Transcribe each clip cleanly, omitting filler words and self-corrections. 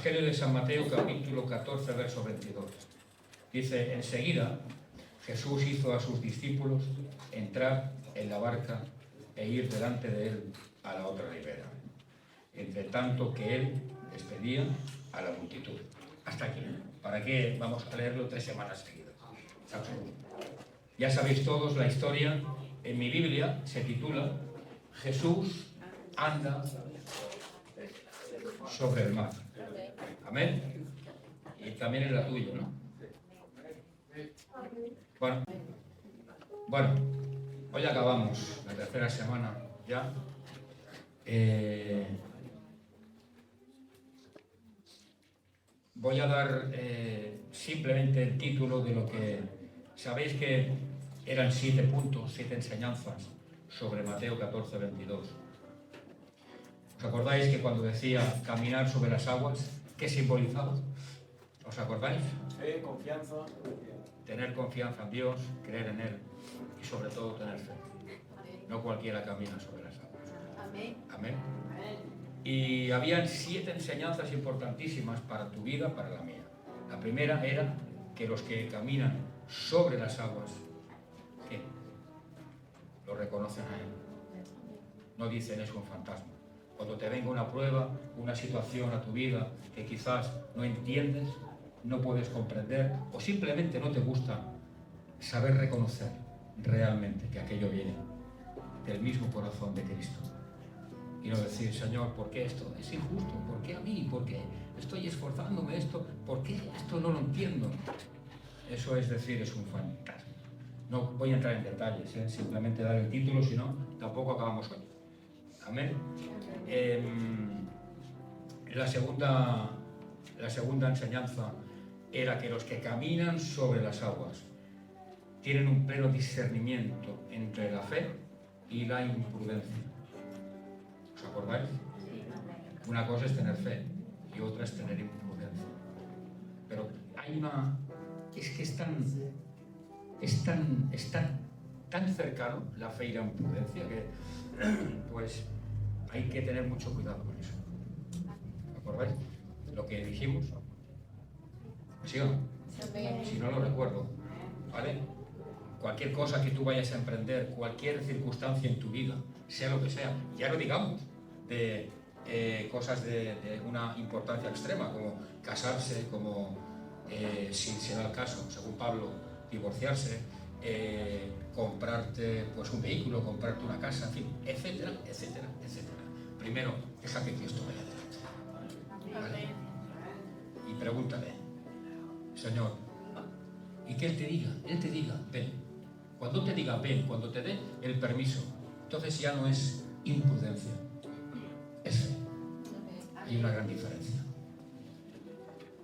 Evangelio de San Mateo, capítulo 14, verso 22. Dice, enseguida Jesús hizo a sus discípulos entrar en la barca e ir delante de él a la otra ribera, entre tanto que él despedía a la multitud. Hasta aquí. ¿Para qué vamos a leerlo 3 semanas seguidas? Ya sabéis todos la historia. En mi Biblia se titula Jesús anda sobre el mar. Amén. Y también es la tuya, ¿no? Bueno, hoy acabamos la 3ª semana ya. Voy a dar simplemente el título de lo que sabéis que eran 7 puntos, 7 enseñanzas sobre Mateo 14, 22. ¿Os acordáis que cuando decía caminar sobre las aguas, qué simbolizaba? ¿Os acordáis? Fe, confianza. Tener confianza en Dios, creer en Él y sobre todo tener fe. No cualquiera camina sobre las aguas. Amén. Amén. Y habían 7 enseñanzas importantísimas para tu vida, para la mía. La primera era que los que caminan sobre las aguas, ¿qué? Lo reconocen a Él. No dicen es un fantasma. Cuando te venga una prueba, una situación a tu vida que quizás no entiendes, no puedes comprender o simplemente no te gusta, saber reconocer realmente que aquello viene del mismo corazón de Cristo. Y no decir, Señor, ¿por qué esto es injusto? ¿Por qué a mí? ¿Por qué estoy esforzándome esto? ¿Por qué esto no lo entiendo? Eso es decir, es un fantasma. No voy a entrar en detalles, simplemente dar el título, si no, tampoco acabamos hoy. Amén. La segunda enseñanza era que los que caminan sobre las aguas tienen un pleno discernimiento entre la fe y la imprudencia. ¿Os acordáis? Una cosa es tener fe y otra es tener imprudencia. Pero hay una... es que es tan cercano la fe y la imprudencia que pues hay que tener mucho cuidado con eso. ¿Os acordáis? Lo que dijimos. ¿Sí o no? Si no lo recuerdo, ¿vale? Cualquier cosa que tú vayas a emprender, cualquier circunstancia en tu vida, sea lo que sea, ya no digamos de cosas de una importancia extrema, como casarse, como, si se da el caso, según Pablo, divorciarse, comprarte pues un vehículo, comprarte una casa, en fin, etcétera, etcétera, etcétera. Primero, deja que Cristo vaya delante, ¿vale? Y pregúntale, Señor, y que Él te diga, ven. Cuando te diga ven, cuando te dé el permiso, entonces ya no es imprudencia, es fe. Hay una gran diferencia.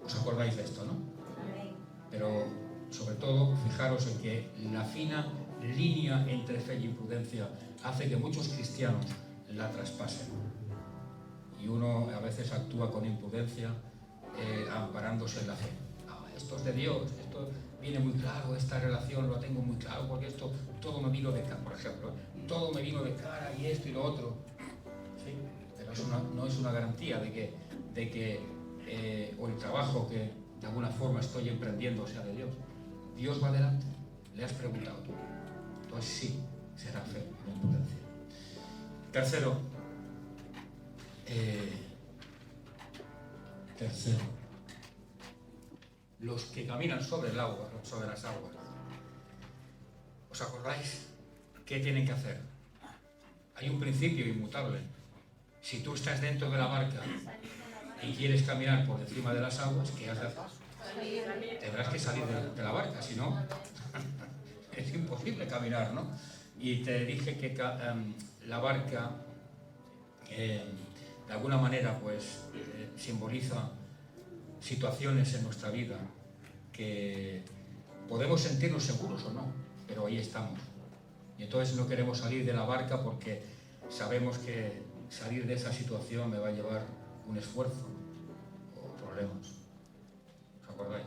¿Os acordáis de esto, no? Pero sobre todo, fijaros en que la fina línea entre fe y imprudencia hace que muchos cristianos la traspasen. Y uno a veces actúa con imprudencia, amparándose en la fe. Esto es de Dios, esto viene muy claro, esta relación lo tengo muy claro, porque esto todo me vino de cara, por ejemplo, todo me vino de cara y esto y lo otro. ¿Sí? Pero no es una garantía de que o el trabajo que de alguna forma estoy emprendiendo sea de Dios. Dios va adelante, le has preguntado tú. Entonces sí, será fe, no imprudencia. Tercero, los que caminan sobre el agua, sobre las aguas. ¿Os acordáis qué tienen que hacer? Hay un principio inmutable. Si tú estás dentro de la barca y quieres caminar por encima de las aguas, ¿qué has de hacer? Tendrás que salir de la barca, si no, es imposible caminar, ¿no? Y te dije que la barca, de alguna manera, pues, simboliza situaciones en nuestra vida que podemos sentirnos seguros o no, pero ahí estamos. Y entonces no queremos salir de la barca porque sabemos que salir de esa situación me va a llevar un esfuerzo o problemas. ¿Os acordáis?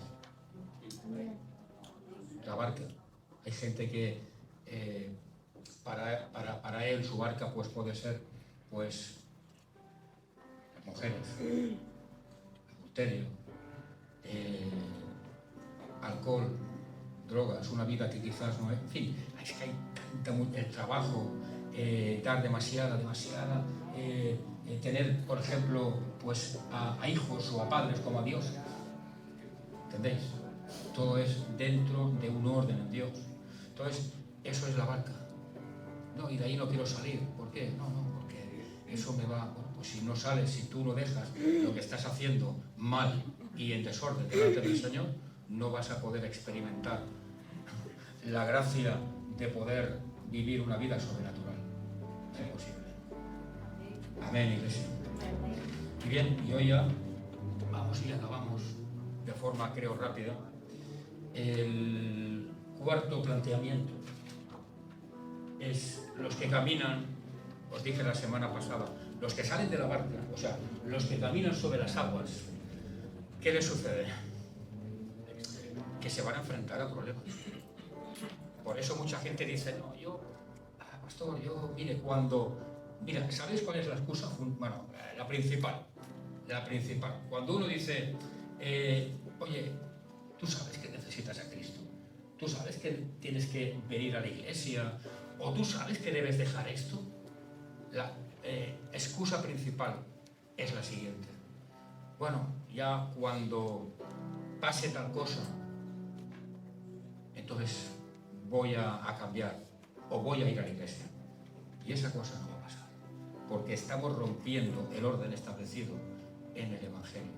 La barca. Hay gente que para él su barca pues puede ser pues las mujeres, adulterio, alcohol, drogas, una vida que quizás no es... En fin, es que hay el trabajo, dar demasiada, tener, por ejemplo, pues a hijos o a padres como a Dios. ¿Entendéis? Todo es dentro de un orden en Dios. Entonces, eso es la barca. No, y de ahí no quiero salir. ¿Por qué? No, porque eso me va... Bueno, pues si no sales, si tú no dejas lo que estás haciendo mal y en desorden delante del Señor, no vas a poder experimentar la gracia de poder vivir una vida sobrenatural. Es imposible. Amén, iglesia. Y bien, y hoy ya vamos y acabamos de forma, creo, rápida. El cuarto planteamiento es los que caminan, os dije la semana pasada, los que salen de la barca, o sea, los que caminan sobre las aguas, ¿qué les sucede? Que se van a enfrentar a problemas. Por eso mucha gente dice, no, pastor, mire, mira, ¿sabéis cuál es la excusa? Bueno, la principal. Cuando uno dice, oye, tú sabes que necesitas a Cristo, tú sabes que tienes que venir a la iglesia, o tú sabes que debes dejar esto. La excusa principal es la siguiente. Bueno, ya cuando pase tal cosa, entonces voy a cambiar o voy a ir a la iglesia. Y esa cosa no va a pasar, porque estamos rompiendo el orden establecido en el Evangelio.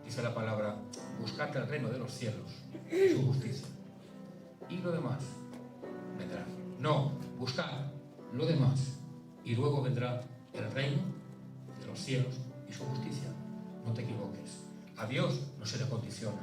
Dice la palabra, buscad el reino de los cielos, su justicia, y lo demás vendrá. No, buscad lo demás y luego vendrá el reino de los cielos y su justicia. No te equivoques. A Dios no se le condiciona.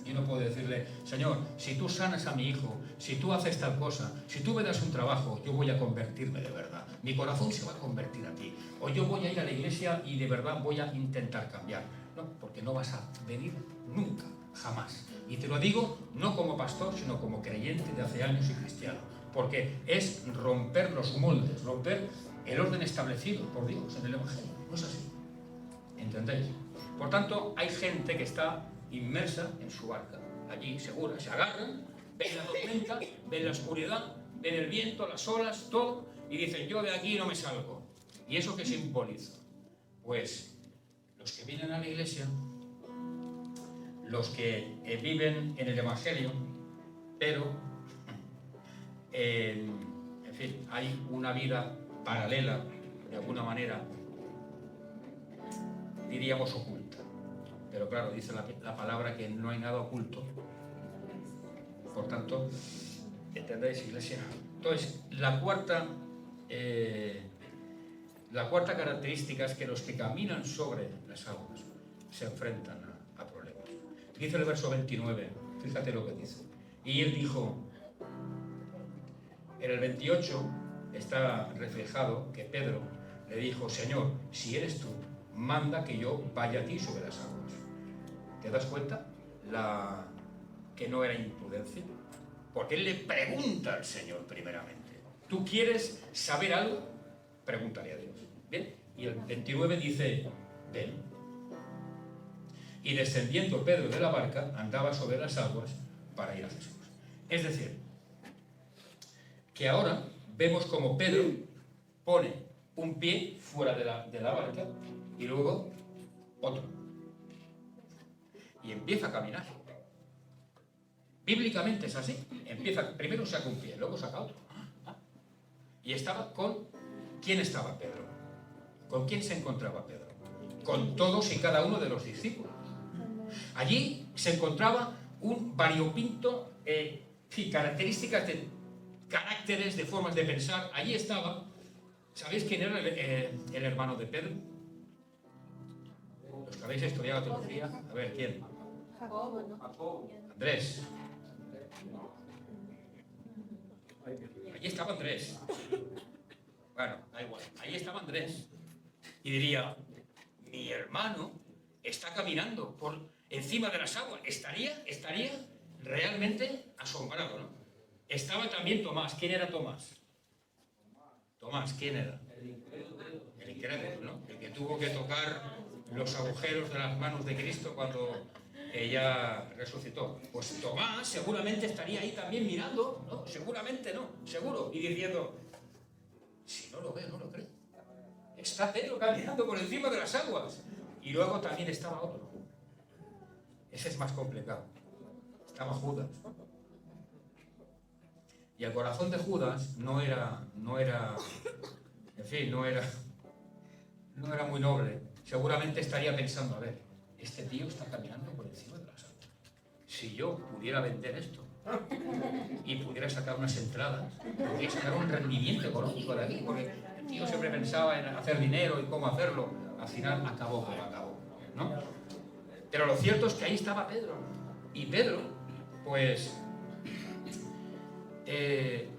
Yo no puedo decirle, Señor, si tú sanas a mi hijo, si tú haces tal cosa, si tú me das un trabajo, yo voy a convertirme de verdad. Mi corazón se va a convertir a ti. O yo voy a ir a la iglesia y de verdad voy a intentar cambiar. No, porque no vas a venir nunca, jamás. Y te lo digo no como pastor, sino como creyente de hace años y cristiano. Porque es romper los moldes, romper el orden establecido por Dios en el Evangelio. No es así. ¿Entendéis? Por tanto, hay gente que está inmersa en su barca, allí segura, se agarran, ven la tormenta, ven la oscuridad, ven el viento, las olas, todo, y dicen, yo de aquí no me salgo. ¿Y eso qué simboliza? Pues los que vienen a la iglesia, los que viven en el Evangelio, pero, en fin, hay una vida paralela, de alguna manera, diríamos oculta. Pero claro, dice la palabra que no hay nada oculto. Por tanto, ¿entendéis, iglesia? Entonces, la cuarta característica es que los que caminan sobre las aguas se enfrentan a problemas. Dice el verso 29, fíjate lo que dice. Y él dijo, en el 28 está reflejado que Pedro le dijo, Señor, si eres tú, manda que yo vaya a ti sobre las aguas. ¿Te das cuenta? Que no era imprudencia. Porque él le pregunta al Señor primeramente. ¿Tú quieres saber algo? Pregúntale a Dios. ¿Bien? Y el 29 dice, ven. Y descendiendo Pedro de la barca, andaba sobre las aguas para ir a Jesús. Es decir, que ahora vemos como Pedro pone un pie fuera de la barca y luego otro. Y empieza a caminar. Bíblicamente es así. Primero saca un pie, luego saca otro. Y estaba con... ¿Quién estaba Pedro? ¿Con quién se encontraba Pedro? Con todos y cada uno de los discípulos. Allí se encontraba un variopinto características de caracteres, de formas de pensar. Allí estaba... ¿Sabéis quién era el hermano de Pedro? Los que habéis estudiado teología. A ver, ¿quién? Jacobo, ¿no? Andrés. Allí estaba Andrés. Bueno, da igual. Allí estaba Andrés. Y diría, mi hermano está caminando por encima de las aguas. Estaría realmente asombrado, ¿no? Estaba también Tomás. ¿Quién era Tomás? Tomás, ¿quién era? El incrédulo, ¿no? El que tuvo que tocar los agujeros de las manos de Cristo cuando ella resucitó? Pues Tomás seguramente estaría ahí también mirando, ¿no? Seguramente no, seguro, y diciendo, si no lo ve, no lo cree. Está Pedro caminando por encima de las aguas. Y luego también estaba otro. Ese es más complicado. Estaba Judas. Y el corazón de Judas no era muy noble. Seguramente estaría pensando, a ver, este tío está caminando por encima de las aguas. Si yo pudiera vender esto y pudiera sacar unas entradas, podría sacar un rendimiento económico de aquí, porque el tío siempre pensaba en hacer dinero y cómo hacerlo. Al final acabó como acabó, ¿no? Pero lo cierto es que ahí estaba Pedro. Y Pedro, pues, le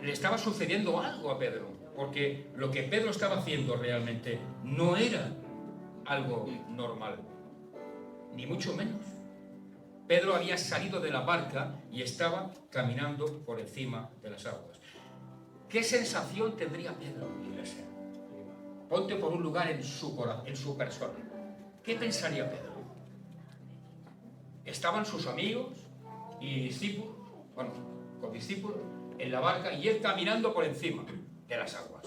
estaba sucediendo algo a Pedro, porque lo que Pedro estaba haciendo realmente no era algo normal, ni mucho menos. Pedro había salido de la barca y estaba caminando por encima de las aguas. ¿Qué sensación tendría Pedro, iglesia? Ponte por un lugar en su corazón, en su persona. ¿Qué pensaría Pedro? Estaban sus amigos y discípulos, condiscípulos, en la barca y él caminando por encima de las aguas.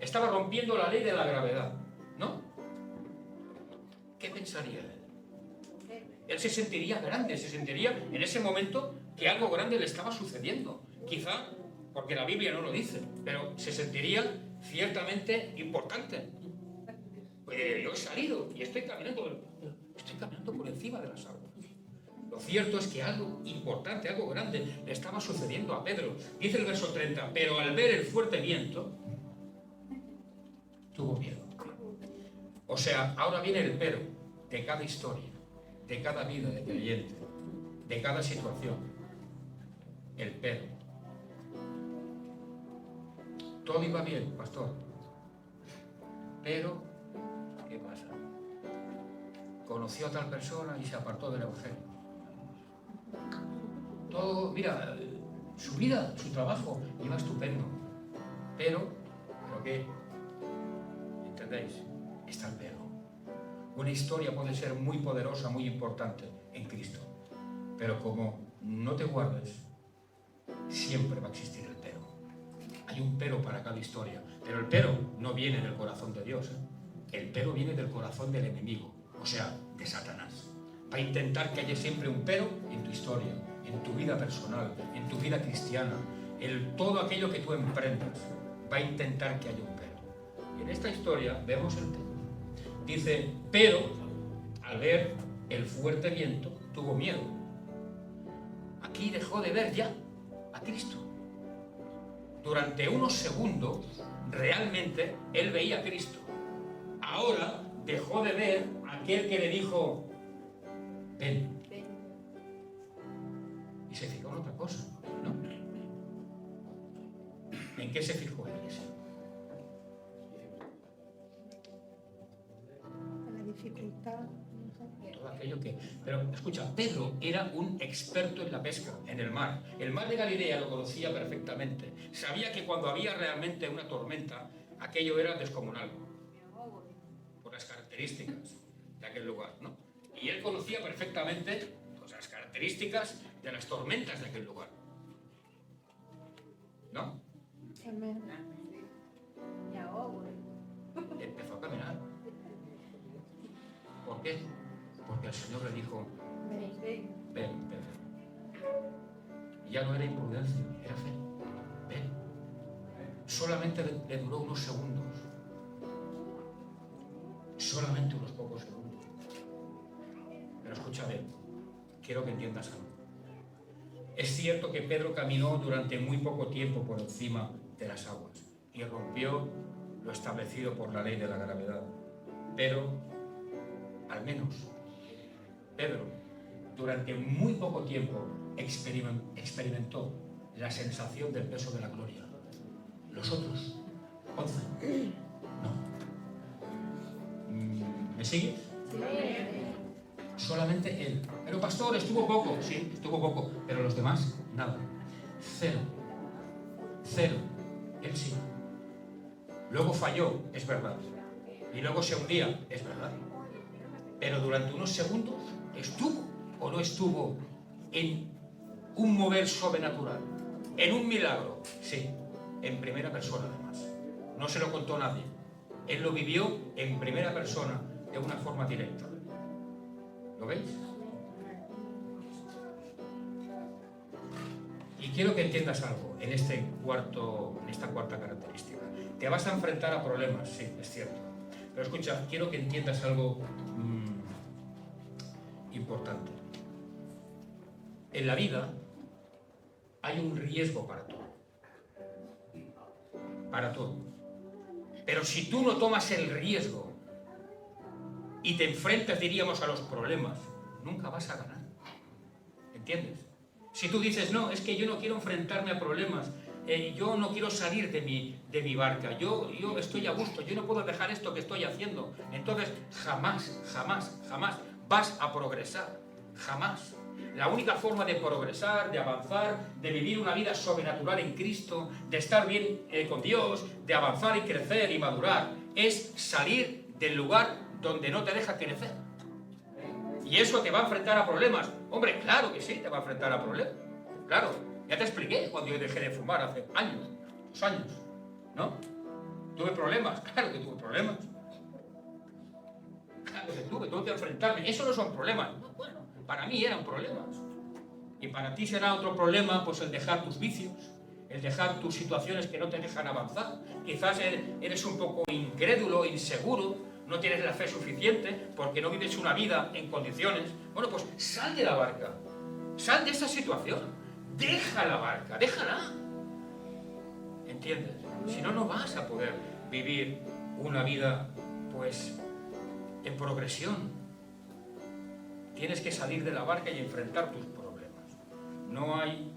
Estaba rompiendo la ley de la gravedad, ¿no? ¿Qué pensaría él? Él se sentiría grande, se sentiría en ese momento que algo grande le estaba sucediendo. Quizá, porque la Biblia no lo dice, pero se sentiría ciertamente importante. Yo he salido y estoy caminando por encima de las aguas. Lo cierto es que algo importante, algo grande le estaba sucediendo a Pedro. Dice el verso 30, pero al ver el fuerte viento, tuvo miedo. O sea, ahora viene el pero de cada historia, de cada vida de creyente, de cada situación. El pero. Todo iba bien, pastor. Pero, ¿qué pasa? Conoció a tal persona y se apartó del evangelio. Todo, mira, su vida, su trabajo iba estupendo. Pero ¿qué? ¿Entendéis? Está el pero. Una historia puede ser muy poderosa, muy importante en Cristo. Pero como no te guardes, siempre va a existir el pero. Hay un pero para cada historia. Pero el pero no viene del corazón de Dios. El pero viene del corazón del enemigo. O sea, de Satanás. Va a intentar que haya siempre un pero en tu historia, en tu vida personal, en tu vida cristiana, en todo aquello que tú emprendas. Va a intentar que haya un pero. Y en esta historia vemos el pero. Dice, pero al ver el fuerte viento tuvo miedo. Aquí dejó de ver ya a Cristo. Durante unos segundos realmente él veía a Cristo. Ahora dejó de ver a aquel que le dijo, ven. Y se fijó en otra cosa, ¿no? ¿En qué se fijó él? Dificultad. Todo aquello que... Pero escucha, Pedro era un experto en la pesca, en el mar. El mar de Galilea lo conocía perfectamente. Sabía que cuando había realmente una tormenta, aquello era descomunal. Por las características de aquel lugar, ¿no? Y él conocía perfectamente pues, las características de las tormentas de aquel lugar. ¿No? Amén. Empezó a caminar. ¿Por qué? Porque el Señor le dijo, ven. Y ya no era imprudencia, era fe. Ven. Solamente le duró unos segundos. Solamente unos pocos segundos. Pero escúchame, quiero que entiendas algo. Es cierto que Pedro caminó durante muy poco tiempo por encima de las aguas y rompió lo establecido por la ley de la gravedad. Pero al menos Pedro, durante muy poco tiempo, experimentó la sensación del peso de la gloria. Los otros, 11, no. ¿Me sigues? Sí. Solamente él. Pero pastor, estuvo poco. Sí, estuvo poco. Pero los demás, nada. Cero. Él sí. Luego falló, es verdad. y luego se hundía, es verdad. Pero durante unos segundos estuvo o no estuvo en un mover sobrenatural, en un milagro, sí, en primera persona además. No se lo contó nadie. Él lo vivió en primera persona de una forma directa. ¿Lo veis? Y quiero que entiendas algo en esta cuarta característica. Te vas a enfrentar a problemas, sí, es cierto. Pero escucha, quiero que entiendas algo importante. En la vida hay un riesgo para todo. Para todo. Pero si tú no tomas el riesgo y te enfrentas, diríamos, a los problemas, nunca vas a ganar. ¿Entiendes? Si tú dices, no, es que yo no quiero enfrentarme a problemas, yo no quiero salir de mi barca, yo estoy a gusto, yo no puedo dejar esto que estoy haciendo, entonces jamás vas a progresar, jamás. La única forma de progresar, de avanzar, de vivir una vida sobrenatural en Cristo, de estar bien con Dios, de avanzar y crecer y madurar, es salir del lugar donde no te deja crecer. Y eso te va a enfrentar a problemas. Hombre, claro que sí, te va a enfrentar a problemas. Claro, ya te expliqué cuando yo dejé de fumar hace años, 2 años, ¿no? Tuve problemas, claro que tuve problemas. Claro que tuve que enfrentarme. Eso no son problemas. Bueno, para mí eran problemas. Y para ti será otro problema, pues el dejar tus vicios, el dejar tus situaciones que no te dejan avanzar. Quizás eres un poco incrédulo, inseguro, no tienes la fe suficiente porque no vives una vida en condiciones. Bueno, pues sal de la barca, sal de esa situación, deja la barca, déjala. ¿Entiendes? Si no, no vas a poder vivir una vida, pues, en progresión. Tienes que salir de la barca y enfrentar tus problemas. No hay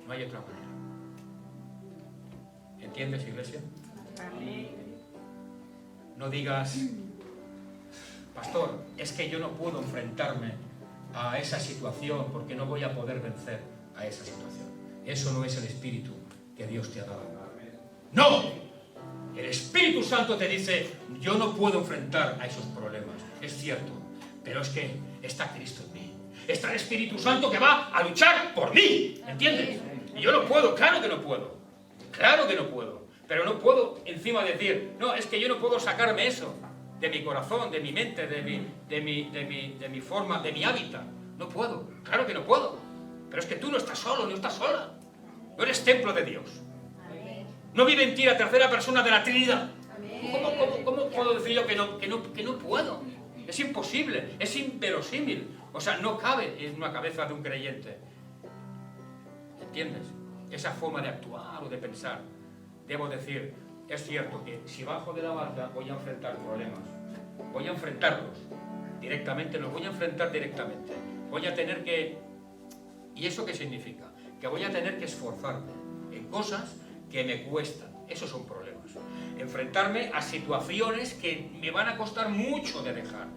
otra manera. ¿Entiendes, iglesia? Amén. No digas, pastor, es que yo no puedo enfrentarme a esa situación porque no voy a poder vencer a esa situación. Eso no es el espíritu que Dios te ha dado. ¡No! El Espíritu Santo te dice, yo no puedo enfrentar a esos problemas. Es cierto, pero es que está Cristo en mí. Está el Espíritu Santo que va a luchar por mí. ¿Entiendes? Y yo no puedo, claro que no puedo. Claro que no puedo. Pero no puedo encima decir, no, es que yo no puedo sacarme eso de mi corazón, de mi mente, de mi forma, de mi hábitat. No puedo, claro que no puedo. Pero es que tú no estás solo, no estás sola. No eres templo de Dios. No vive en ti la tercera persona de la Trinidad. ¿Cómo puedo decir yo que no puedo? Es imposible, es inverosímil. O sea, no cabe en una cabeza de un creyente. ¿Entiendes? Esa forma de actuar o de pensar. Debo decir, es cierto que si bajo de la barca voy a enfrentar problemas. Voy a enfrentarlos directamente, los voy a enfrentar directamente. Voy a tener que... ¿Y eso qué significa? Que voy a tener que esforzarme en cosas que me cuestan. Esos son problemas. Enfrentarme a situaciones que me van a costar mucho de dejar,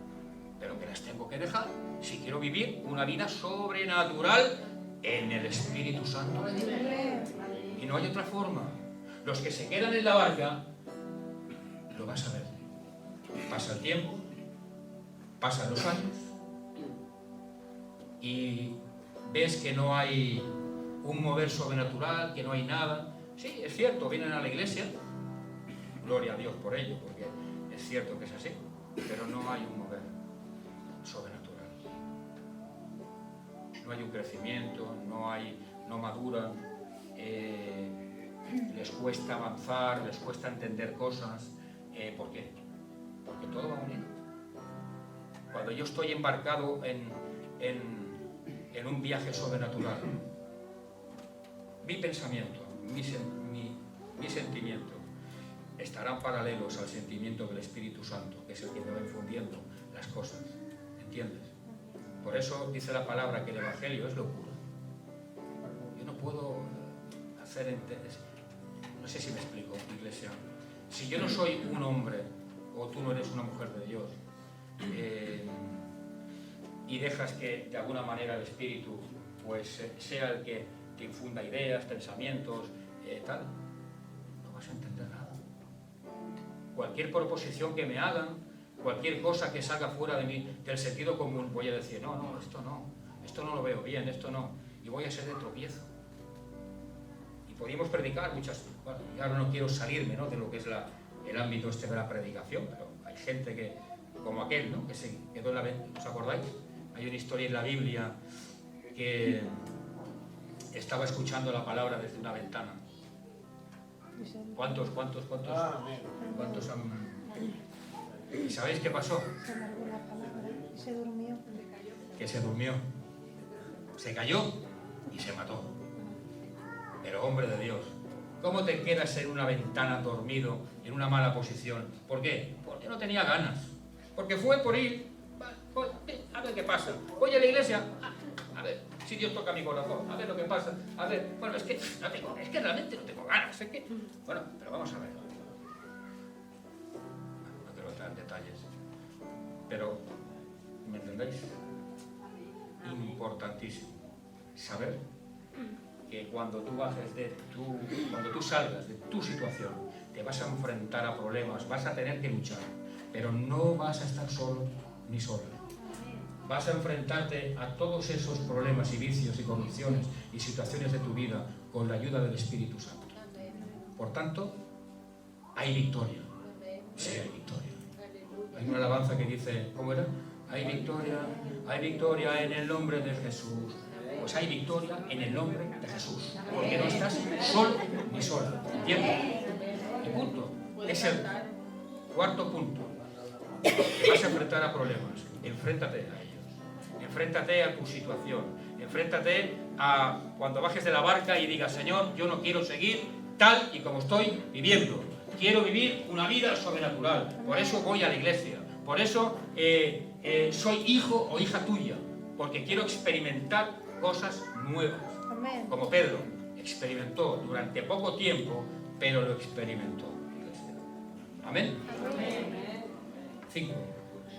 pero que las tengo que dejar si quiero vivir una vida sobrenatural en el Espíritu Santo de Dios. Y no hay otra forma. Los que se quedan en la barca, lo vas a ver. Pasa el tiempo, pasan los años, y ves que no hay un mover sobrenatural, que no hay nada. Sí, es cierto, vienen a la iglesia, gloria a Dios por ello, porque es cierto que es así, pero no hay un mover sobrenatural. No hay un crecimiento, no maduran, les cuesta avanzar, les cuesta entender cosas. ¿Por qué? Porque todo va unido. Cuando yo estoy embarcado en un viaje sobrenatural, mi pensamiento, mi sentimiento estarán paralelos al sentimiento del Espíritu Santo, que es el que me va infundiendo las cosas. ¿Entiendes? Por eso dice la palabra que el Evangelio es locura. Yo no puedo hacer entender. No sé si me explico, iglesia. Si yo no soy un hombre, o tú no eres una mujer de Dios, y dejas que de alguna manera el Espíritu pues sea el que te infunda ideas, pensamientos, tal, no vas a entender nada. cualquier proposición que me hagan, cualquier cosa que salga fuera de mí, del sentido común, voy a decir, no, esto no lo veo bien, esto no, y voy a ser de tropiezo. Y podríamos predicar muchas, bueno, y ahora no quiero salirme, ¿no?, de lo que es el ámbito este de la predicación, pero hay gente que, como aquel, ¿no?, que se quedó en la ventana, ¿os acordáis? Hay una historia en la Biblia que estaba escuchando la palabra desde una ventana. ¿Cuántos han...? ¿Y sabéis qué pasó? Se alargó la palabra y se durmió. Que se durmió, se cayó y se mató. Pero hombre de Dios, ¿cómo te quedas en una ventana dormido, en una mala posición? ¿Por qué? Porque no tenía ganas. Porque fue por ir, a ver qué pasa. Voy a la iglesia, a ver si Dios toca mi corazón, a ver lo que pasa. A ver, bueno, es que realmente no tengo ganas. Bueno, pero vamos a ver. No quiero entrar en detalles. Pero, ¿me entendéis? Importantísimo saber que cuando tú salgas de tu situación, te vas a enfrentar a problemas, vas a tener que luchar, pero no vas a estar solo ni sola. Vas a enfrentarte a todos esos problemas y vicios y condiciones y situaciones de tu vida con la ayuda del Espíritu Santo. Por tanto, hay victoria. Sí, hay victoria. Hay una alabanza que dice, ¿cómo era? Hay victoria en el nombre de Jesús. Pues hay victoria en el nombre de Jesús. Porque no estás solo ni sola. ¿Entiendes? Y punto. Es el cuarto punto. Te vas a enfrentar a problemas. Enfréntate a ellos. Enfréntate a tu situación. Enfréntate a cuando bajes de la barca y digas, Señor, yo no quiero seguir tal y como estoy viviendo. Quiero vivir una vida sobrenatural. Por eso voy a la iglesia. Por eso soy hijo o hija tuya. Porque quiero experimentar cosas nuevas. Amén. Como Pedro experimentó durante poco tiempo, pero lo experimentó. Amén. 5.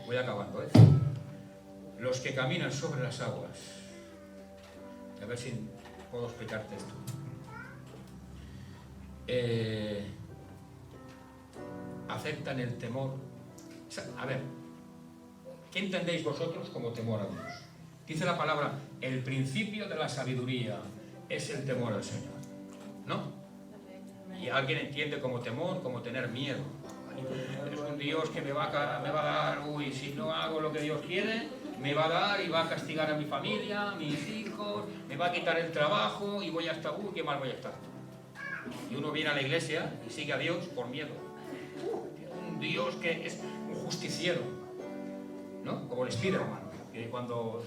Voy acabando, ¿eh? Los que caminan sobre las aguas. A ver si puedo explicarte esto. Aceptan el temor. A ver, ¿qué entendéis vosotros como temor a Dios? Dice la palabra, el principio de la sabiduría es el temor al Señor, ¿no? Y alguien entiende como temor, como tener miedo. Es un Dios que me va a dar, si no hago lo que Dios quiere, me va a dar y va a castigar a mi familia, a mis hijos, me va a quitar el trabajo y voy a estar, qué mal voy a estar. Y uno viene a la iglesia y sigue a Dios por miedo. Un Dios que es un justiciero, ¿no? Como el Spiderman, que cuando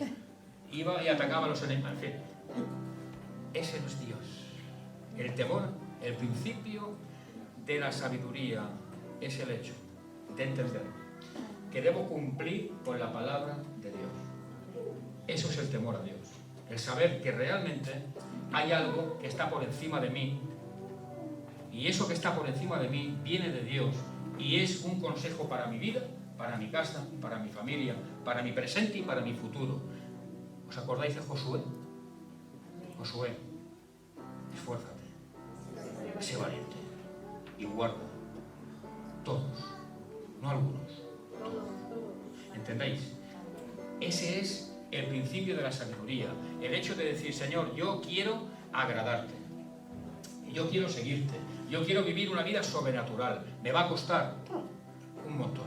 iba y atacaba a los enemigos. En fin, ese no es Dios. El temor, el principio de la sabiduría, es el hecho de entender que debo cumplir con la palabra de Dios. Eso es el temor a Dios. El saber que realmente hay algo que está por encima de mí, y eso que está por encima de mí viene de Dios y es un consejo para mi vida, para mi casa, para mi familia, para mi presente y para mi futuro. ¿Os acordáis de Josué? Josué, esfuérzate, sé valiente y guarda. Todos, no algunos, todos. ¿Entendéis? Ese es el principio de la sabiduría. El hecho de decir, Señor, yo quiero agradarte. Yo quiero seguirte. Yo quiero vivir una vida sobrenatural. Me va a costar un montón.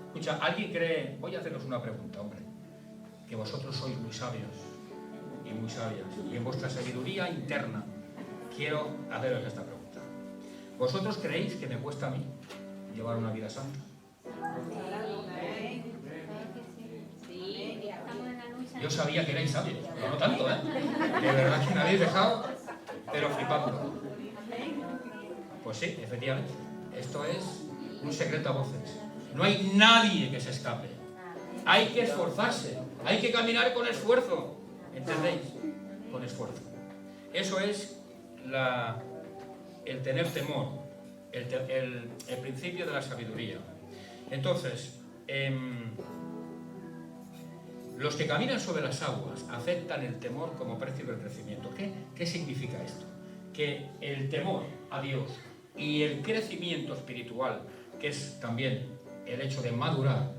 Escucha, ¿alguien cree? Voy a haceros una pregunta, hombre. Que vosotros sois muy sabios y muy sabias. Y en vuestra sabiduría interna quiero haceros esta pregunta. ¿Vosotros creéis que me cuesta a mí llevar una vida santa? Yo sabía que erais sabios, pero no tanto, ¿eh? De verdad que me habéis dejado, pero flipando. Pues sí, efectivamente. Esto es un secreto a voces. No hay nadie que se escape. Hay que esforzarse. Hay que caminar con esfuerzo. ¿Entendéis? Con esfuerzo. Eso es el tener temor. El principio de la sabiduría. Entonces, los que caminan sobre las aguas aceptan el temor como precio del crecimiento. ¿Qué significa esto? Que el temor a Dios y el crecimiento espiritual, que es también el hecho de madurar,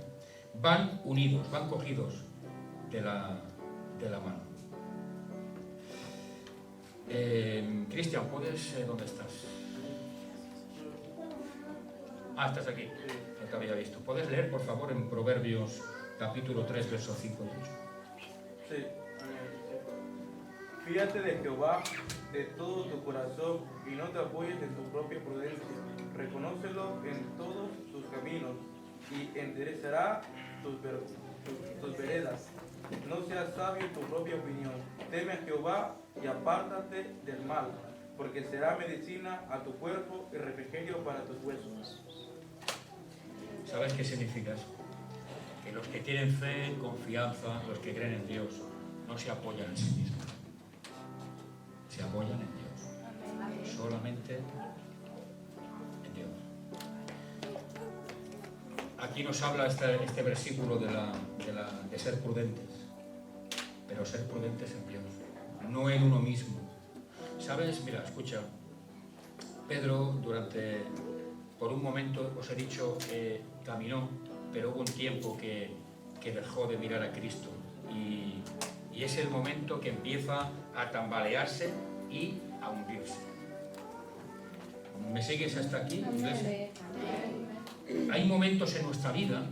van unidos, van cogidos de la mano. Cristian, ¿puedes? ¿Dónde estás? Ah, estás aquí. No te había visto. ¿Puedes leer, por favor, en Proverbios capítulo 3, versos 5 y 8? Sí. Fíjate de Jehová de todo tu corazón y no te apoyes en tu propia prudencia. Reconócelo en todos tus caminos y enderezará tus veredas. No seas sabio en tu propia opinión. Teme a Jehová y apártate del mal, porque será medicina a tu cuerpo y refrigerio para tus huesos. ¿Sabes qué significa eso? Que los que tienen fe, confianza, los que creen en Dios, no se apoyan en sí mismos. Se apoyan en Dios. Solamente en Dios. Aquí nos habla este versículo de ser prudentes. Pero ser prudentes en Dios, no en uno mismo. ¿Sabes? Mira, escucha. Pedro, por un momento, os he dicho, caminó, pero hubo un tiempo que dejó de mirar a Cristo. Y es el momento que empieza a tambalearse y a hundirse. ¿Me sigues hasta aquí, iglesia? Hay momentos en nuestra vida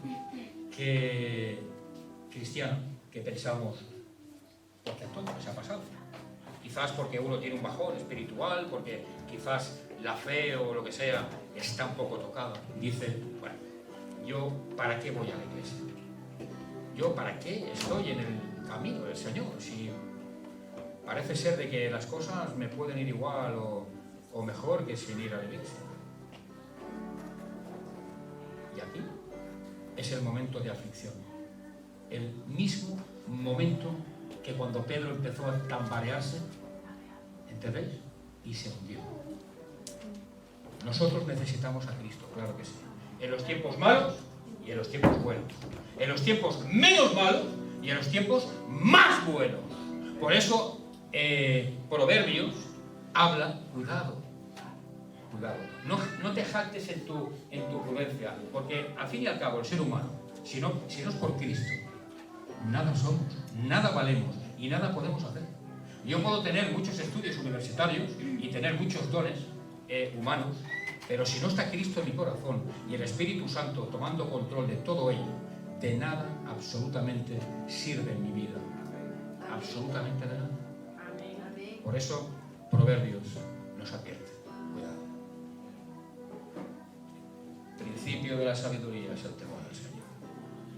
cristiana que pensamos, porque todo se ha pasado. Quizás porque uno tiene un bajón espiritual, porque quizás la fe o lo que sea está un poco tocada. Dice, bueno, ¿yo para qué voy a la iglesia? ¿Yo para qué estoy en el camino del Señor? Si parece ser de que las cosas me pueden ir igual o mejor que sin ir a la iglesia. Y aquí es el momento de aflicción. El mismo momento que cuando Pedro empezó a tambalearse, ¿entendéis? Y se hundió. Nosotros necesitamos a Cristo, claro que sí. En los tiempos malos y en los tiempos buenos. En los tiempos menos malos y en los tiempos más buenos. Por eso, Proverbios habla, cuidado. No te jactes en tu prudencia, porque al fin y al cabo el ser humano, si no es por Cristo, nada somos, nada valemos y nada podemos hacer. Yo puedo tener muchos estudios universitarios y tener muchos dones humanos, pero si no está Cristo en mi corazón y el Espíritu Santo tomando control de todo ello, de nada absolutamente sirve en mi vida. Absolutamente de nada. Por eso Proverbios nos advierte. Cuidado. Principio de la sabiduría es el temor al Señor.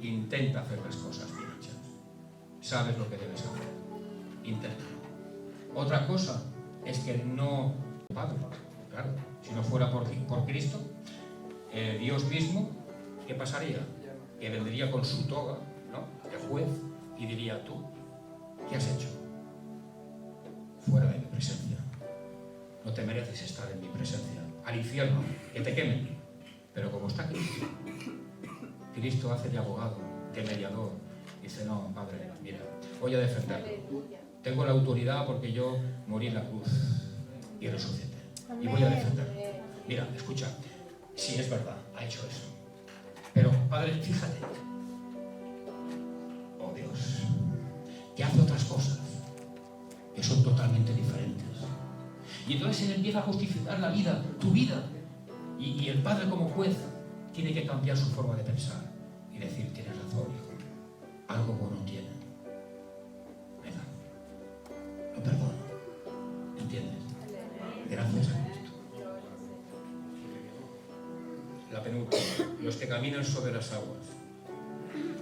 Intenta hacer las cosas bien hechas. Sabes lo que debes hacer. Inténtalo. Otra cosa es que no... Padre, claro, si no fuera por Cristo, Dios mismo, ¿qué pasaría? Que vendría con su toga, ¿no?, de juez y diría, tú, ¿qué has hecho? Fuera de mi presencia. No te mereces estar en mi presencia. Al infierno, que te quemen. Pero como está Cristo, Cristo hace de abogado, de mediador. Dice, no, Padre, mira, voy a defenderlo. Tengo la autoridad porque yo morí en la cruz y resucité. Y voy a defenderlo. Mira, escucha, sí, es verdad, ha hecho eso. Pero, Padre, fíjate. Oh Dios, que hace otras cosas que son totalmente diferentes. Y entonces Él empieza a justificar la vida, tu vida. Y el Padre como juez tiene que cambiar su forma de pensar y decir, tienes razón, hijo, algo bueno tiene. Venga, lo perdono. ¿Entiendes? Gracias a Cristo. La penúltima, los que caminan sobre las aguas.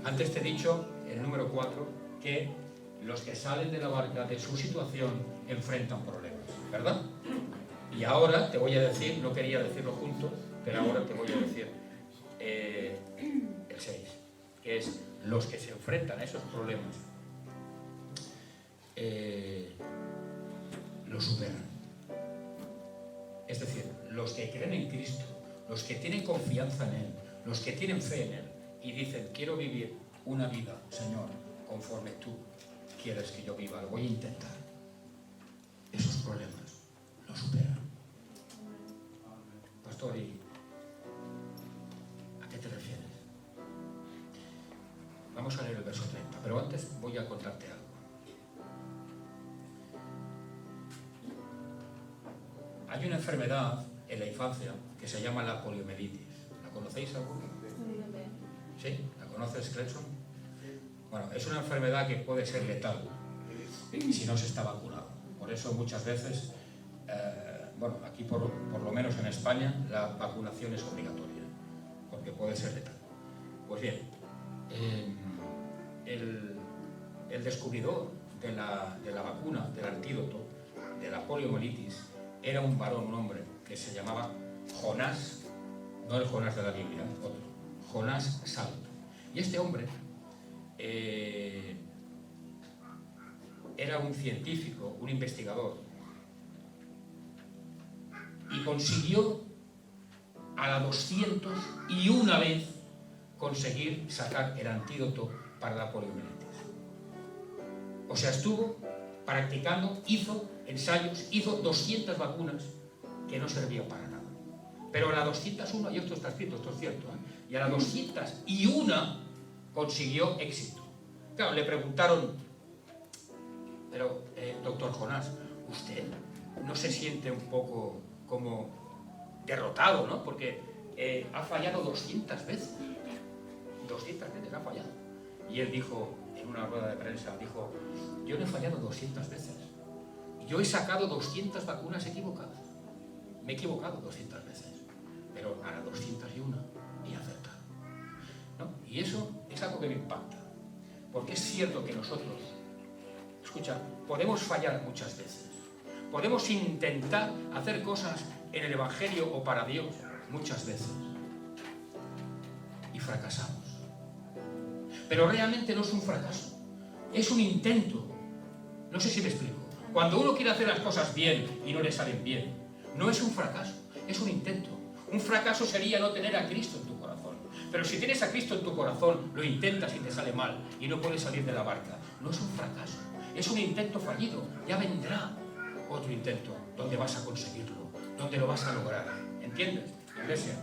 Antes te he dicho, el número 4, que los que salen de la barca de su situación enfrentan problemas, ¿verdad? Y ahora te voy a decir, no quería decirlo juntos, pero ahora te voy a decir el 6, que es los que se enfrentan a esos problemas, los superan. Es decir, los que creen en Cristo, los que tienen confianza en Él, los que tienen fe en Él y dicen, quiero vivir una vida, Señor, conforme tú quieres que yo viva, lo voy a intentar. Esos problemas los superan. pastor, ¿y a qué te refieres? Vamos a leer el verso 30, pero antes voy a contarte algo. Hay una enfermedad en la infancia que se llama la poliomielitis. ¿La conocéis alguno? ¿Sí? ¿La conoces, Clemson? Bueno, es una enfermedad que puede ser letal si no se está vacunado. Por eso muchas veces, bueno, aquí por lo menos en España, la vacunación es obligatoria, porque puede ser letal. Pues bien, el descubridor de la vacuna, del antídoto, de la poliomielitis, era un varón, un hombre, que se llamaba Jonás, no el Jonás de la Biblia, otro, Jonás Salto. Y este hombre era un científico, un investigador, y consiguió a la 201 vez conseguir sacar el antídoto para la poliomielitis. O sea, estuvo practicando, hizo ensayos, hizo 200 vacunas que no servían para nada. Pero a la 201, y esto está escrito, esto es cierto, y a la 201 consiguió éxito. Claro, le preguntaron, pero doctor Jonás, ¿usted no se siente un poco como derrotado, ¿no? Porque ha fallado 200 veces. 200 veces ha fallado. Y él dijo, en una rueda de prensa, dijo, yo no he fallado 200 veces. Yo he sacado 200 vacunas equivocadas. Me he equivocado 200 veces. Pero a la 201 he acertado, ¿no? Y eso es algo que me impacta. Porque es cierto que nosotros, escucha, podemos fallar muchas veces. Podemos intentar hacer cosas en el Evangelio o para Dios muchas veces. Y fracasamos. Pero realmente no es un fracaso. Es un intento. No sé si me explico. Cuando uno quiere hacer las cosas bien y no le salen bien, no es un fracaso, es un intento. Un fracaso sería no tener a Cristo en tu corazón. Pero si tienes a Cristo en tu corazón, lo intentas y te sale mal y no puedes salir de la barca. No es un fracaso, es un intento fallido. Ya vendrá otro intento donde vas a conseguirlo, donde lo vas a lograr. ¿Entiendes, iglesia?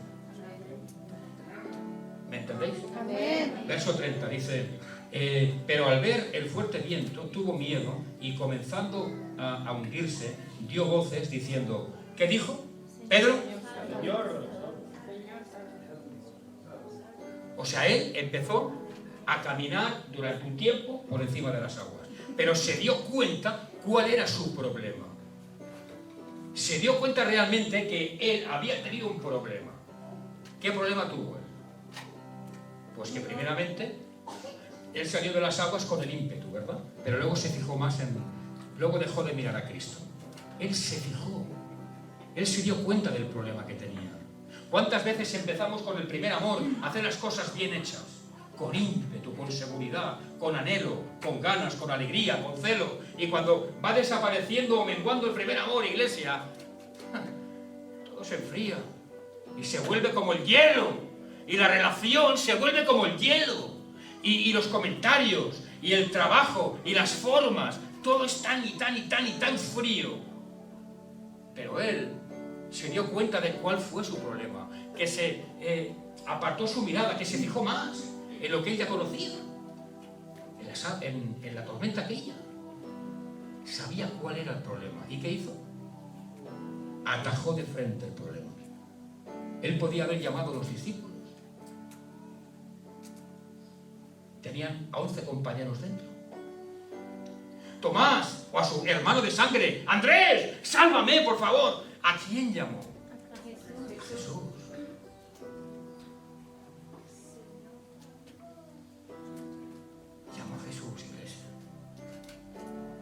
¿Me entendéis? Amén. Verso 30 dice, pero al ver el fuerte viento tuvo miedo y comenzando a hundirse, dio voces diciendo, ¿qué dijo? Pedro. O sea, él empezó a caminar durante un tiempo por encima de las aguas, pero se dio cuenta cuál era su problema. Se dio cuenta realmente que él había tenido un problema. ¿Qué problema tuvo él? Pues que primeramente él salió de las aguas con el ímpetu, ¿verdad? Pero luego se fijó más en... Luego dejó de mirar a Cristo. Él se fijó. Él se dio cuenta del problema que tenía. ¿Cuántas veces empezamos con el primer amor a hacer las cosas bien hechas? Con ímpetu, con seguridad, con anhelo, con ganas, con alegría, con celo. Y cuando va desapareciendo o menguando el primer amor, iglesia, todo se enfría y se vuelve como el hielo. Y la relación se vuelve como el hielo. Y los comentarios, y el trabajo, y las formas, todo es tan y tan y tan y tan frío. Pero él se dio cuenta de cuál fue su problema, que se apartó su mirada, que se fijó más en lo que ella conocía, en la tormenta aquella. Sabía cuál era el problema. ¿Y qué hizo? Atajó de frente el problema. Él podía haber llamado a los discípulos. Tenían a 11 compañeros dentro. Tomás, o a su hermano de sangre, Andrés, sálvame, por favor. ¿A quién llamó? A Jesús. Llamó a Jesús, iglesia.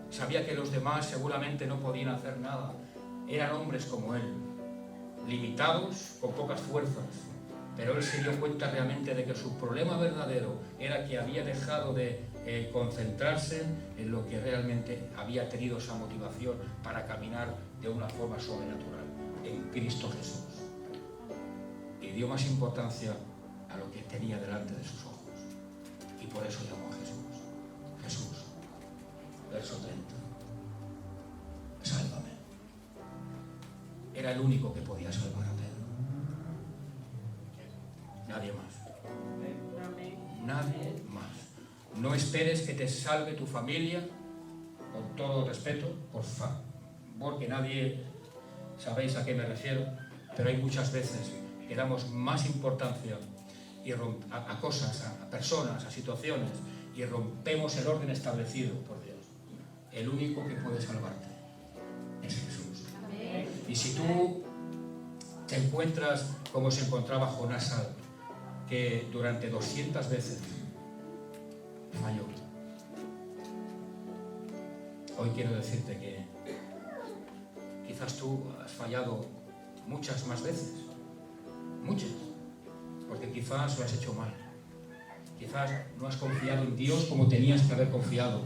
Sabía que los demás seguramente no podían hacer nada. Eran hombres como él, limitados, con pocas fuerzas. Pero él se dio cuenta realmente de que su problema verdadero era que había dejado de concentrarse en lo que realmente había tenido esa motivación para caminar de una forma sobrenatural, en Cristo Jesús. Y dio más importancia a lo que tenía delante de sus ojos. Y por eso llamó a Jesús. Jesús. Verso 30. Sálvame. Era el único que podía salvar a Pedro. nadie más. Nadie más. No esperes que te salve tu familia, con todo respeto, por favor, que nadie sabéis a qué me refiero, pero hay muchas veces que damos más importancia a cosas, a personas, a situaciones, y rompemos el orden establecido por Dios. El único que puede salvarte es Jesús. Amén. Y si tú te encuentras como se encontraba Jonás, que durante 200 veces falló, hoy quiero decirte que quizás tú has fallado muchas más veces, muchas, porque quizás lo has hecho mal, quizás no has confiado en Dios como tenías que haber confiado,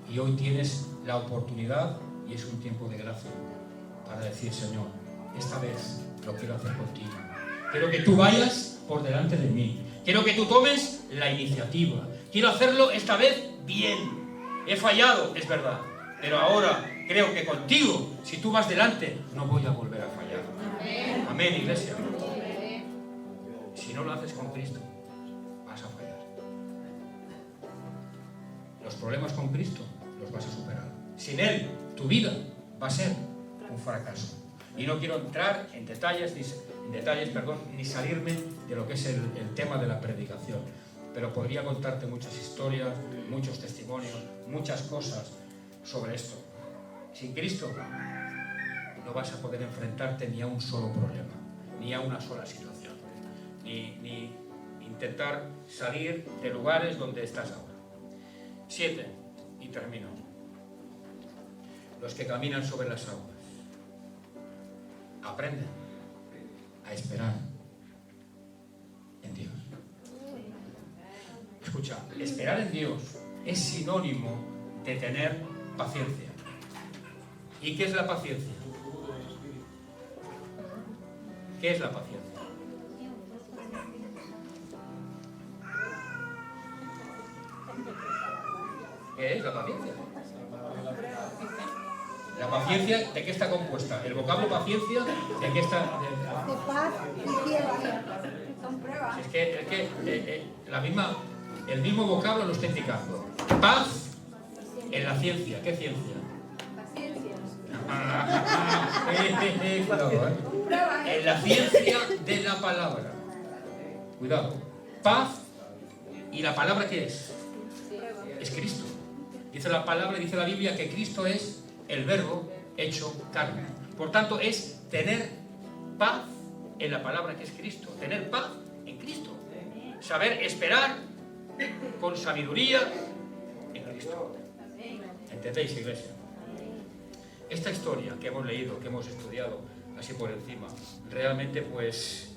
y hoy tienes la oportunidad, y es un tiempo de gracia, para decir: Señor, esta vez lo quiero hacer contigo, quiero que tú vayas por delante de mí, quiero que tú tomes la iniciativa, quiero hacerlo esta vez bien. He fallado, es verdad, pero ahora creo que contigo, si tú vas delante, no voy a volver a fallar. Amén, amén, iglesia. Si no lo haces con Cristo, vas a fallar. Los problemas con Cristo los vas a superar. Sin Él, tu vida va a ser un fracaso. Y no quiero entrar en detalles, ni salirme de lo que es el tema de la predicación. Pero podría contarte muchas historias, muchos testimonios, muchas cosas sobre esto. Sin Cristo no vas a poder enfrentarte ni a un solo problema, ni a una sola situación, ni intentar salir de lugares donde estás ahora. 7, y termino. Los que caminan sobre las aguas aprenden a esperar en Dios. Escucha, esperar en Dios es sinónimo de tener paciencia. ¿Y qué es la paciencia? ¿Qué es la paciencia? ¿Qué es la paciencia? ¿La paciencia de qué está compuesta? ¿El vocablo paciencia de qué está? De paz y ciencia. Son pruebas. Es que el mismo vocablo lo está indicando. Paz en la ciencia. ¿Qué ciencia? Cuidado, en la ciencia de la palabra. Cuidado. Paz, y la palabra ¿qué es? Es Cristo. Dice la palabra, dice la Biblia, que Cristo es el verbo hecho carne. Por tanto, es tener paz en la palabra que es Cristo. Tener paz en Cristo. Saber esperar con sabiduría en Cristo. ¿Entendéis, iglesia? Esta historia que hemos leído, que hemos estudiado así por encima, realmente pues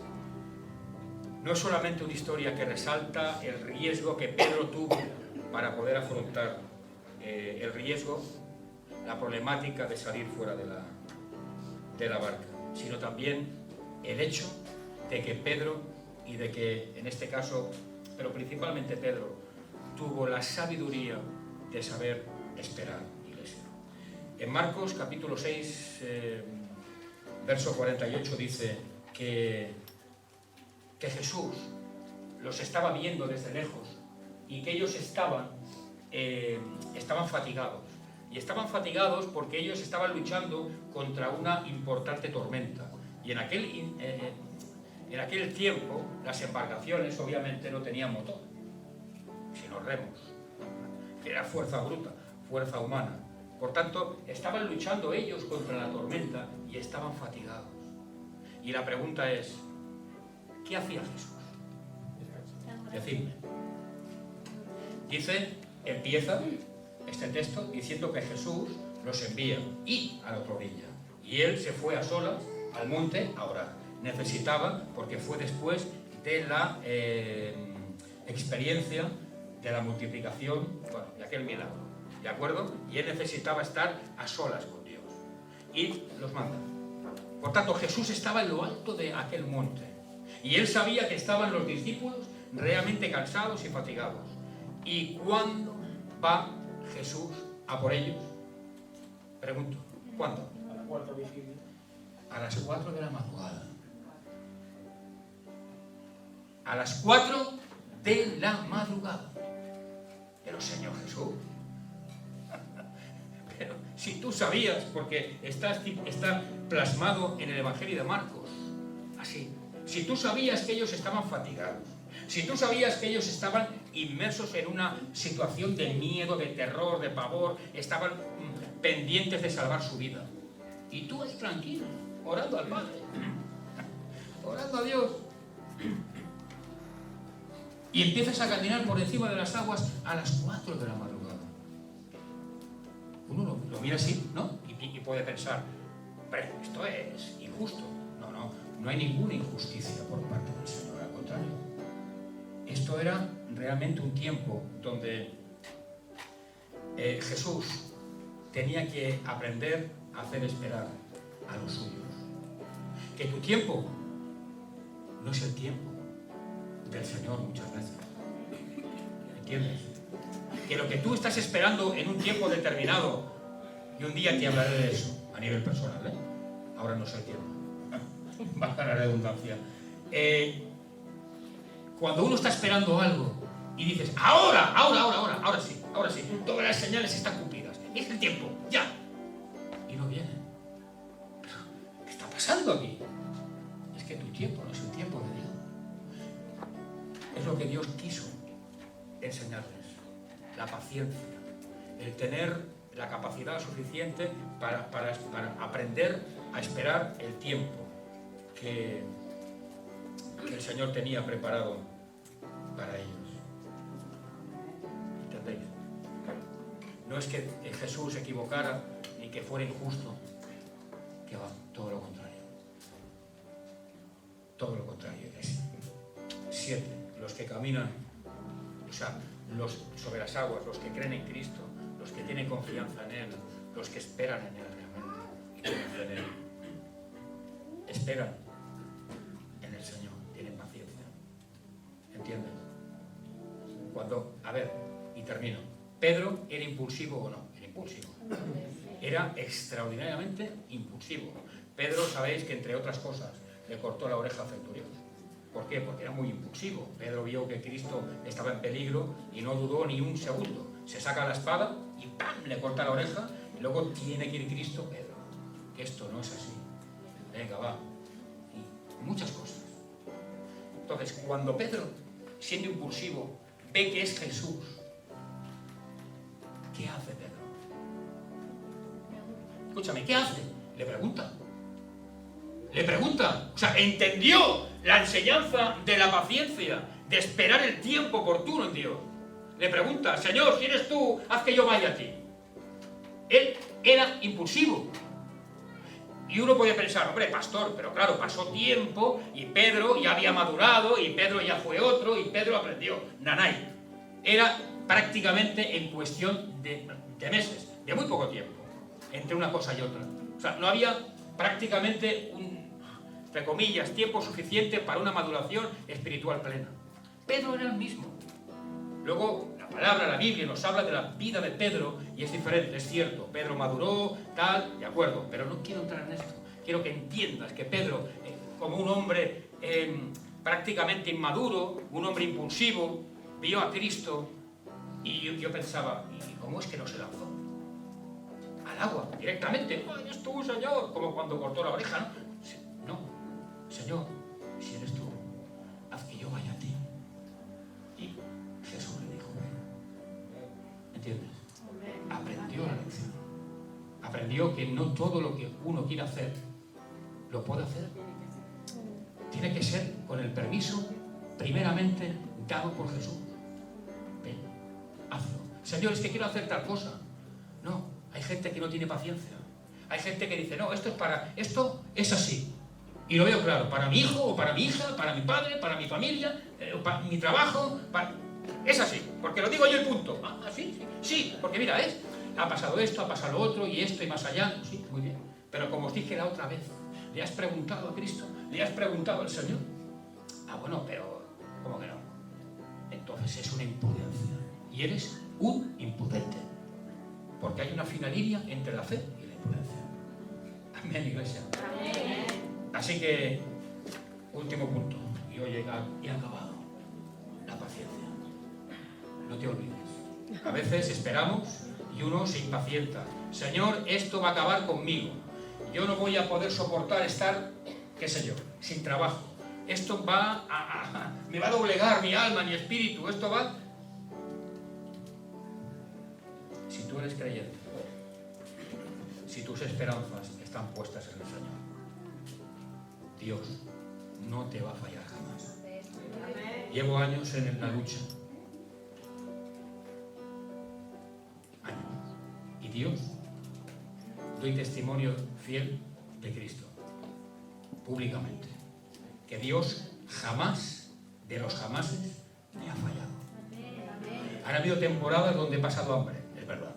no es solamente una historia que resalta el riesgo que Pedro tuvo para poder afrontar el riesgo, la problemática de salir fuera de la barca, sino también el hecho de que Pedro, y de que en este caso, pero principalmente Pedro, tuvo la sabiduría de saber esperar, iglesia. En Marcos capítulo 6, verso 48 dice que Jesús los estaba viendo desde lejos y que ellos estaban fatigados. Y estaban fatigados porque ellos estaban luchando contra una importante tormenta. Y en aquel tiempo las embarcaciones obviamente no tenían motor, sino remos, que era fuerza bruta, fuerza humana. Por tanto, estaban luchando ellos contra la tormenta y estaban fatigados. Y la pregunta es, ¿qué hacía Jesús? Decidme. Empieza este texto diciendo que Jesús los envía y a la otra orilla. Y él se fue a solas al monte a orar. Necesitaba, porque fue después de la experiencia de la multiplicación, bueno, de aquel milagro, ¿de acuerdo? Y él necesitaba estar a solas con Dios. Y los manda. Por tanto, Jesús estaba en lo alto de aquel monte. Y él sabía que estaban los discípulos realmente cansados y fatigados. ¿Y cuándo va Jesús a por ellos? Pregunto, ¿cuándo? A la cuarta vigilia. A las 4 de la madrugada. A las 4 de la madrugada. Pero Señor Jesús, pero si tú sabías, porque está plasmado en el Evangelio de Marcos, así, si tú sabías que ellos estaban fatigados, si tú sabías que ellos estaban inmersos en una situación de miedo, de terror, de pavor, estaban pendientes de salvar su vida, y tú ahí tranquilo, orando al Padre, orando a Dios, y empiezas a caminar por encima de las aguas a las 4 de la madrugada. Uno lo mira así, ¿no? Y puede pensar, pero esto es injusto. No hay ninguna injusticia por parte del Señor, al contrario. Esto era realmente un tiempo donde Jesús tenía que aprender a hacer esperar a los suyos. Que tu tiempo no es el tiempo del Señor muchas veces. ¿Entiendes? Que lo que tú estás esperando en un tiempo determinado, y un día te hablaré de eso a nivel personal, ¿eh? Ahora no es el tiempo. Baja la redundancia. Cuando uno está esperando algo y dices, ahora sí, todas las señales están cumplidas, es el tiempo, ya. Y no viene. Pero, ¿qué está pasando aquí? Es que tu tiempo no es el tiempo de Dios. Es lo que Dios quiso enseñarles. La paciencia. El tener la capacidad suficiente para aprender a esperar el tiempo que el Señor tenía preparado para ellos. ¿Entendéis? No es que Jesús se equivocara ni que fuera injusto, que va, todo lo contrario. Todo lo contrario, Iglesia. 7. Los que caminan, o sea, los sobre las aguas, los que creen en Cristo, los que tienen confianza en Él, los que esperan en Él realmente, y confían en Él. Esperan en el Señor, tienen paciencia. ¿Entienden? Cuando, a ver, y termino. ¿Pedro era impulsivo o no? Era impulsivo. Era extraordinariamente impulsivo. Pedro, sabéis que entre otras cosas le cortó la oreja al centurión. ¿Por qué? Porque era muy impulsivo. Pedro vio que Cristo estaba en peligro y no dudó ni un segundo. Se saca la espada y ¡pam!, le corta la oreja, y luego tiene que ir Cristo. Pedro, que esto no es así. Venga, va. Y muchas cosas. Entonces, cuando Pedro, siendo impulsivo, ve que es Jesús, ¿qué hace Pedro? Escúchame, ¿qué hace? Le pregunta. O sea, entendió la enseñanza de la paciencia, de esperar el tiempo oportuno en Dios. Le pregunta, Señor, si eres tú, haz que yo vaya a ti. Él era impulsivo. Y uno puede pensar, hombre, pastor, pero claro, pasó tiempo y Pedro ya había madurado y Pedro ya fue otro y Pedro aprendió. Nanay. Era prácticamente en cuestión de meses, de muy poco tiempo, entre una cosa y otra. O sea, no había prácticamente entre comillas, tiempo suficiente para una maduración espiritual plena. Pedro era el mismo. Luego, la palabra, la Biblia nos habla de la vida de Pedro y es diferente, es cierto. Pedro maduró, tal, de acuerdo, pero no quiero entrar en esto. Quiero que entiendas que Pedro, como un hombre prácticamente inmaduro, un hombre impulsivo, vio a Cristo y yo pensaba, ¿y cómo es que no se lanzó al agua directamente? ¡Ay, es tú, Señor! Como cuando cortó la oreja, ¿no? No, Señor, si eres tú, haz que yo vaya a ti. Y Jesús le dijo, ¿entiendes? Aprendió la lección. Aprendió que no todo lo que uno quiere hacer, lo puede hacer. Tiene que ser con el permiso, primeramente, dado por Jesús. Ven, hazlo. Señor, es que quiero hacer tal cosa. No, hay gente que no tiene paciencia. Hay gente que dice, no, esto es así. Y lo veo claro, para mi hijo o para mi hija, para mi padre, para mi familia, para mi trabajo, es así, porque lo digo yo y punto. Ah, sí, sí, porque mira, ha pasado esto, ha pasado lo otro, y esto, y más allá. Sí, muy bien. Pero como os dije la otra vez, ¿le has preguntado a Cristo? ¿Le has preguntado al Señor? Ah, bueno, pero ¿cómo que no? Entonces es una imprudencia. Y eres un imprudente. Porque hay una fina línea entre la fe y la imprudencia. Amén, iglesia. Amén. Así que, último punto. Y hoy he acabado. te olvides. A veces esperamos y uno se impacienta. Señor, esto va a acabar conmigo. Yo no voy a poder soportar estar, qué sé yo, sin trabajo. Esto me va a doblegar mi alma, mi espíritu. Esto va... Si tú eres creyente, si tus esperanzas están puestas en el Señor, Dios no te va a fallar jamás. Llevo años en la lucha. Años. Y Dios, doy testimonio fiel de Cristo, públicamente, que Dios jamás, de los jamases, me ha fallado. Han habido temporadas donde he pasado hambre, es verdad.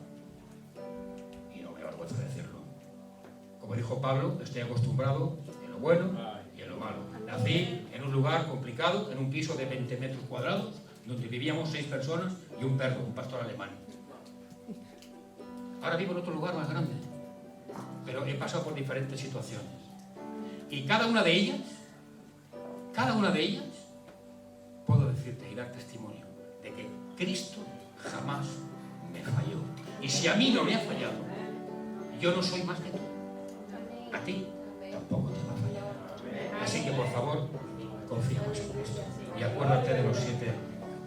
Y no me avergüenza decirlo. Como dijo Pablo, estoy acostumbrado en lo bueno y en lo malo. Nací en un lugar complicado, en un piso de 20 metros cuadrados, donde vivíamos 6 personas y un perro, un pastor alemán. Ahora vivo en otro lugar más grande, pero he pasado por diferentes situaciones. Y cada una de ellas, puedo decirte y dar testimonio de que Cristo jamás me falló. Y si a mí no me ha fallado, yo no soy más que tú. A ti tampoco te va a fallar. Así que, por favor, confía más en Cristo. Y acuérdate de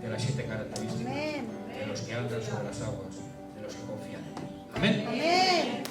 las 7 características de los que andan sobre las aguas, de los que confían en Él. Amén. Amén.